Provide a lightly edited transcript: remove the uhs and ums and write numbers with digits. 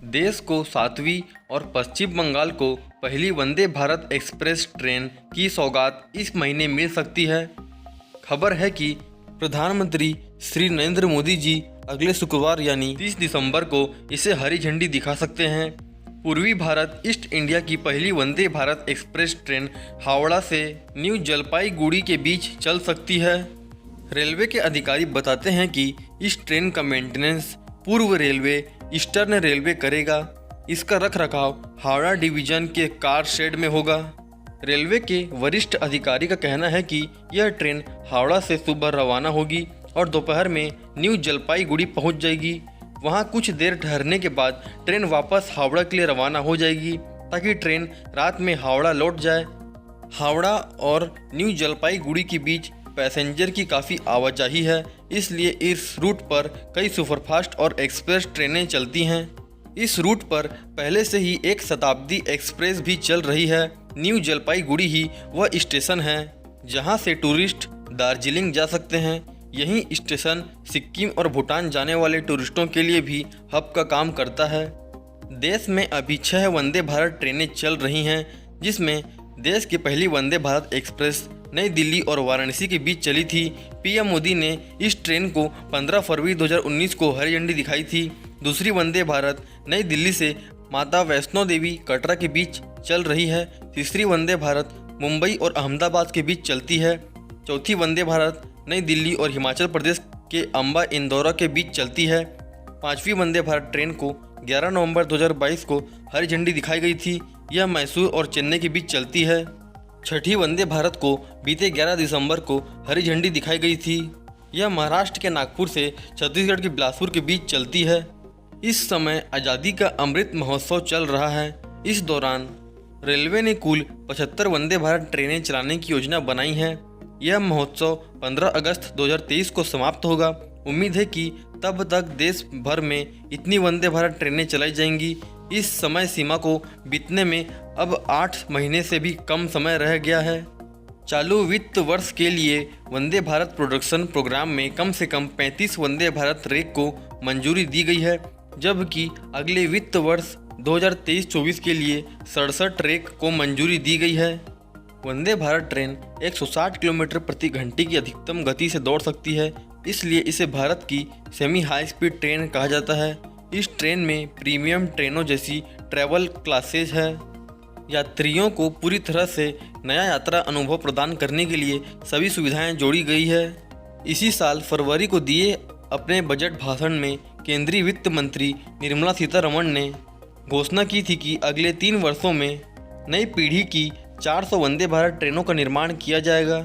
देश को 7वीं और पश्चिम बंगाल को पहली वंदे भारत एक्सप्रेस ट्रेन की सौगात इस महीने मिल सकती है। खबर है कि प्रधानमंत्री श्री नरेंद्र मोदी जी अगले शुक्रवार यानी 30 दिसंबर को इसे हरी झंडी दिखा सकते हैं। पूर्वी भारत ईस्ट इंडिया की पहली वंदे भारत एक्सप्रेस ट्रेन हावड़ा से न्यू जलपाईगुड़ी के बीच चल सकती है। रेलवे के अधिकारी बताते हैं कि इस ट्रेन का मेंटेनेंस पूर्व रेलवे ईस्टर्न रेलवे करेगा। इसका रखरखाव हावड़ा डिवीजन के कार शेड में होगा। रेलवे के वरिष्ठ अधिकारी का कहना है कि यह ट्रेन हावड़ा से सुबह रवाना होगी और दोपहर में न्यू जलपाईगुड़ी पहुंच जाएगी। वहां कुछ देर ठहरने के बाद ट्रेन वापस हावड़ा के लिए रवाना हो जाएगी ताकि ट्रेन रात में हावड़ा लौट जाए। हावड़ा और न्यू जलपाईगुड़ी के बीच पैसेंजर की काफ़ी आवाजाही है, इसलिए इस रूट पर कई सुपरफास्ट और एक्सप्रेस ट्रेनें चलती हैं। इस रूट पर पहले से ही एक शताब्दी एक्सप्रेस भी चल रही है। न्यू जलपाईगुड़ी ही वह स्टेशन है जहां से टूरिस्ट दार्जिलिंग जा सकते हैं। यही स्टेशन सिक्किम और भूटान जाने वाले टूरिस्टों के लिए भी हब का काम करता है। देश में अभी 6 वंदे भारत ट्रेनें चल रही हैं, जिसमें देश की पहली वंदे भारत एक्सप्रेस नई दिल्ली और वाराणसी के बीच चली थी। पीएम मोदी ने इस ट्रेन को 15 फरवरी 2019 को हरी झंडी दिखाई थी। दूसरी वंदे भारत नई दिल्ली से माता वैष्णो देवी कटरा के बीच चल रही है। तीसरी वंदे भारत मुंबई और अहमदाबाद के बीच चलती है। चौथी वंदे भारत नई दिल्ली और हिमाचल प्रदेश के अंबा इंदौरा के बीच चलती है। पांचवी वंदे भारत ट्रेन को 11 नवंबर 2022 को हरी झंडी दिखाई गई थी। यह मैसूर और चेन्नई के बीच चलती है। छठी वंदे भारत को बीते 11 दिसंबर को हरी झंडी दिखाई गई थी। यह महाराष्ट्र के नागपुर से छत्तीसगढ़ के बिलासपुर के बीच चलती है। इस समय आज़ादी का अमृत महोत्सव चल रहा है। इस दौरान रेलवे ने कुल 75 वंदे भारत ट्रेनें चलाने की योजना बनाई है। यह महोत्सव 15 अगस्त 2023 को समाप्त होगा। उम्मीद है कि तब तक देश भर में इतनी वंदे भारत ट्रेनें चलाई जाएंगी। इस समय सीमा को बीतने में अब 8 महीने से भी कम समय रह गया है। चालू वित्त वर्ष के लिए वंदे भारत प्रोडक्शन प्रोग्राम में कम से कम 35 वंदे भारत रेक को मंजूरी दी गई है, जबकि अगले वित्त वर्ष 2023-24 के लिए 67 रेक को मंजूरी दी गई है। वंदे भारत ट्रेन 160 किलोमीटर प्रति घंटे की अधिकतम गति से दौड़ सकती है, इसलिए इसे भारत की सेमी हाई स्पीड ट्रेन कहा जाता है। इस ट्रेन में प्रीमियम ट्रेनों जैसी ट्रैवल क्लासेज है। यात्रियों को पूरी तरह से नया यात्रा अनुभव प्रदान करने के लिए सभी सुविधाएं जोड़ी गई है। इसी साल फरवरी को दिए अपने बजट भाषण में केंद्रीय वित्त मंत्री निर्मला सीतारमण ने घोषणा की थी कि अगले 3 वर्षों में नई पीढ़ी की 400 वंदे भारत ट्रेनों का निर्माण किया जाएगा।